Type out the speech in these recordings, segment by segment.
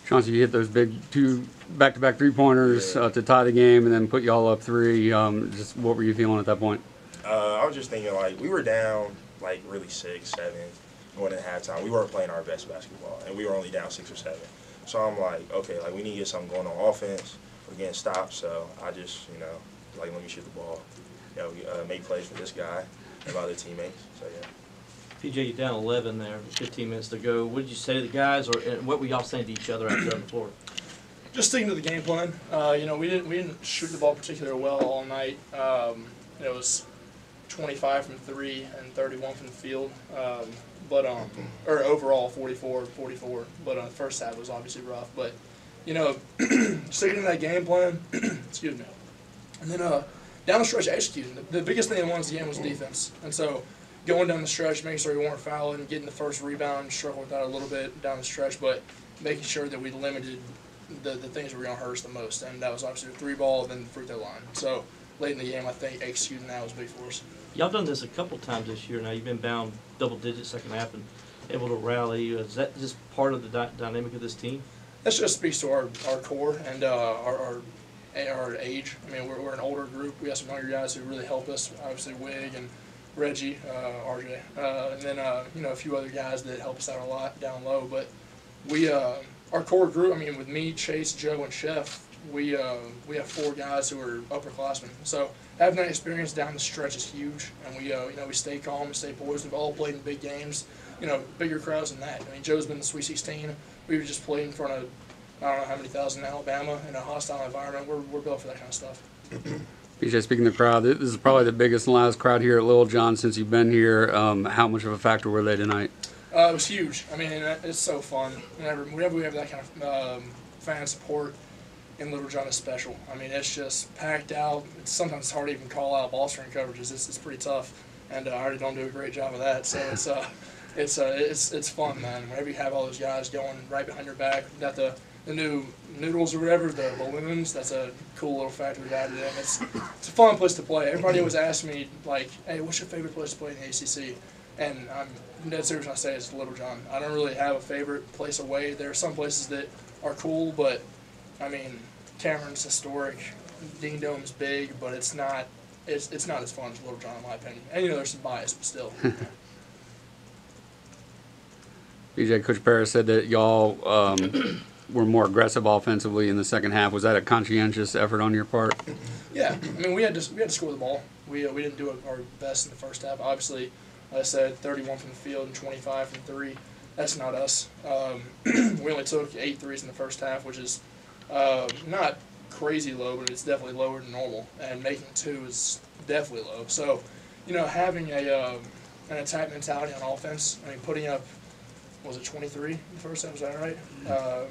Chauncey, you hit those big 2 back-to-back three-pointers to tie the game and then put you all up 3. Just what were you feeling at that point? I was just thinking, like, we were down, like, really 6, 7 going into halftime. We weren't playing our best basketball, and we were only down 6 or 7. So I'm like, okay, like, we need to get something going on offense. We're getting stopped, so I just, like, let me shoot the ball. Make plays for this guy and my other teammates. So, yeah. PJ, you're down 11 there, 15 minutes to go. What did you say to the guys, or what were y'all saying to each other out there on the floor? Just sticking to the game plan. We didn't shoot the ball particularly well all night. It was 25 from 3 and 31 from the field. Or overall 44. But the first half was obviously rough. But sticking to that game plan. Excuse me. And then down the stretch, executing. The biggest thing that won the game was defense. And so going down the stretch, making sure we weren't fouling, getting the first rebound, struggled with that a little bit down the stretch, but making sure that we limited the things that were going to hurt us the most. And that was obviously the 3-ball, then the free throw line. So late in the game, I think executing that was big for us. Y'all done this a couple times this year now. You've been bound double digits second half and able to rally. Is that just part of the dynamic of this team? That just speaks to our core and our age. I mean, we're an older group. We have some younger guys who really help us. Obviously, Wig and Reggie, RJ, and then a few other guys that help us out a lot down low. But we our core group. I mean, with me, Chase, Joe, and Chef, we have 4 guys who are upperclassmen. So having that experience down the stretch is huge, and we stay calm, we stay poised. We've all played in big games, bigger crowds than that. I mean, Joe's been in the Sweet 16. We've just played in front of I don't know how many thousand in Alabama in a hostile environment. We're built for that kind of stuff. PJ, speaking of the crowd, this is probably the biggest and loudest crowd here at Little John since you've been here. How much of a factor were they tonight? It was huge. I mean, it's so fun. Whenever we have that kind of fan support in Little John, is special. I mean, it's just packed out. Sometimes hard to even call out ball screen coverages. It's pretty tough, and I already don't do a great job of that. So it's fun, man. Whenever you have all those guys going right behind your back, got the new noodles or whatever, the balloons. That's a cool little factor we've added in. It's a fun place to play. Everybody always asks me, like, hey, what's your favorite place to play in the ACC? And I'm dead serious when I say it's Little John. I don't really have a favorite place away. There are some places that are cool, but, I mean, Cameron's historic. Dean Dome's big, but it's not as fun as Little John, in my opinion. And, there's some bias, but still. PJ, Coach Paris said that y'all were more aggressive offensively in the second half. Was that a conscientious effort on your part? Yeah, I mean we had to score the ball. We didn't do our best in the first half. Obviously, like I said, 31 from the field and 25 from 3. That's not us. We only took 8 threes in the first half, which is not crazy low, but it's definitely lower than normal. And making 2 is definitely low. So, having an attack mentality on offense. I mean, putting up. Was it 23 in the first half? Is that right?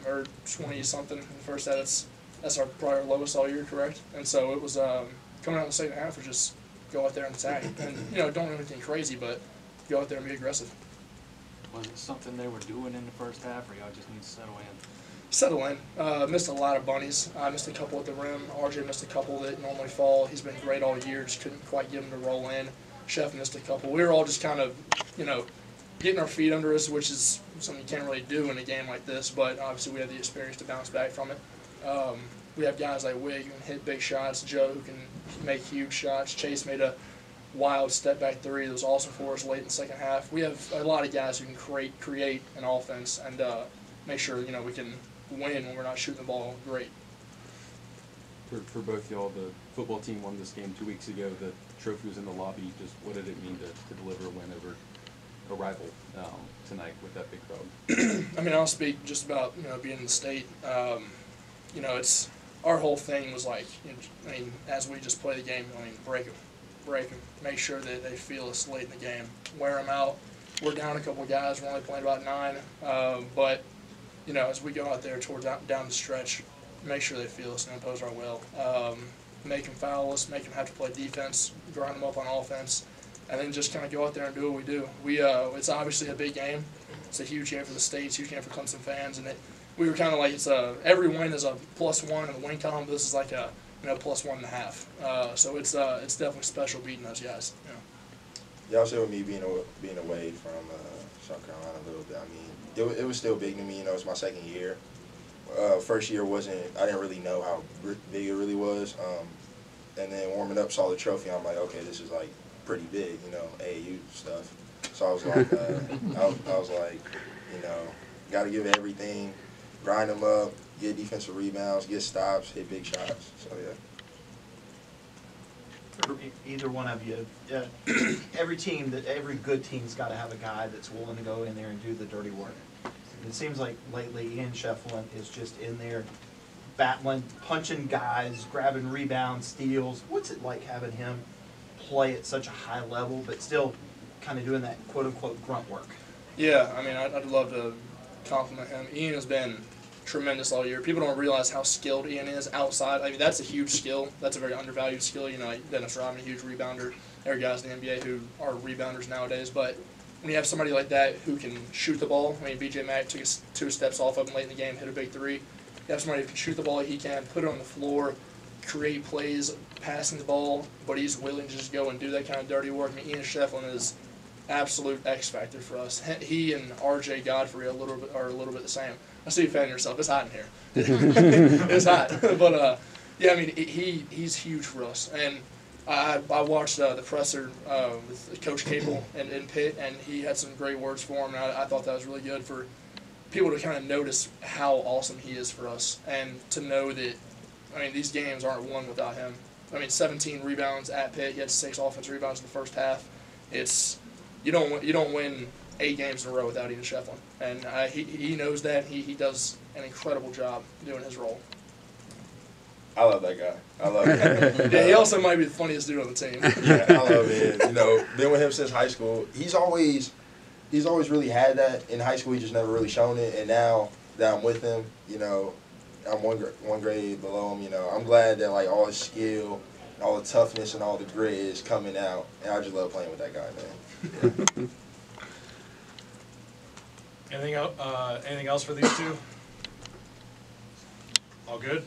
Or 20-something in the first half. That's our probably our lowest all year, correct? And so it was coming out in the second half. We just go out there and attack, and don't do anything crazy, but go out there and be aggressive. Was it something they were doing in the first half, or y'all just need to settle in? Settle in. Missed a lot of bunnies. I missed a couple at the rim. RJ missed a couple that normally fall. He's been great all year. Just couldn't quite get him to roll in. Chef missed a couple. We were all just kind of, getting our feet under us, which is something you can't really do in a game like this, but obviously we have the experience to bounce back from it. We have guys like Wig who can hit big shots, Joe who can make huge shots. Chase made a wild step-back 3 that was awesome for us late in the second half. We have a lot of guys who can create an offense and make sure we can win when we're not shooting the ball great. For both y'all, the football team won this game 2 weeks ago. The trophy was in the lobby. Just what did it mean to deliver a win over a rival tonight with that big crowd? I mean, I'll speak just about being in the state. It's our whole thing was like, as we just play the game, break them, make sure that they feel us late in the game, wear them out. We're down a couple of guys. We're only playing about 9, but as we go out there towards down the stretch, make sure they feel us and impose our will. Make them foul us, make them have to play defense, grind them up on offense. And then just kind of go out there and do what we do. It's obviously a big game. It's a huge game for the state. It's a huge game for Clemson fans. And we were kind of like every win is a +1 in the win column. But this is like a +1.5. So it's definitely special beating those guys. Yeah, also with me being away from South Carolina a little bit. I mean, it was still big to me. It's my second year. First year I didn't really know how big it really was. And then warming up, saw the trophy. I'm like, okay, this is like pretty big, you know, AAU stuff. So I was like, I was like, you know, got to give it everything, grind them up, get defensive rebounds, get stops, hit big shots. So yeah. For either one of you, every good team's got to have a guy that's willing to go in there and do the dirty work. It seems like lately Ian Shefflin is just in there battling, punching guys, grabbing rebounds, steals. What's it like having him play at such a high level but still kind of doing that quote-unquote grunt work? Yeah, I mean, I'd love to compliment him. Ian has been tremendous all year. People don't realize how skilled Ian is outside. I mean, that's a huge skill. That's a very undervalued skill. You know, like Dennis Rodman, a huge rebounder. There are guys in the NBA who are rebounders nowadays. But when you have somebody like that who can shoot the ball, I mean, B.J. Mack took 2 steps off of him late in the game, hit a big 3. You have somebody who can shoot the ball, he can put it on the floor, create plays, passing the ball, but he's willing to just go and do that kind of dirty work. I mean, Ian Shefflin is absolute X factor for us. He and R.J. Godfrey are a little bit the same. I see you fanning yourself. It's hot in here. It's hot. But, yeah, I mean, he's huge for us. And I watched the presser with Coach Capel in Pitt, and he had some great words for him. And I thought that was really good for people to kind of notice how awesome he is for us and to know that, I mean, these games aren't won without him. I mean, 17 rebounds at Pitt. He had 6 offensive rebounds in the first half. You don't win 8 games in a row without Ian Shefflin, and he knows that. He does an incredible job doing his role. I love that guy. I love him. Yeah, he also might be the funniest dude on the team. Yeah, I love him. You know, been with him since high school. He's always really had that. In high school, he just never really shown it, and now that I'm with him, you know, I'm one grade below him. You know, I'm glad that like all his skill, and all the toughness, and all the grit is coming out, and I just love playing with that guy, man. Anything else for these two? All good?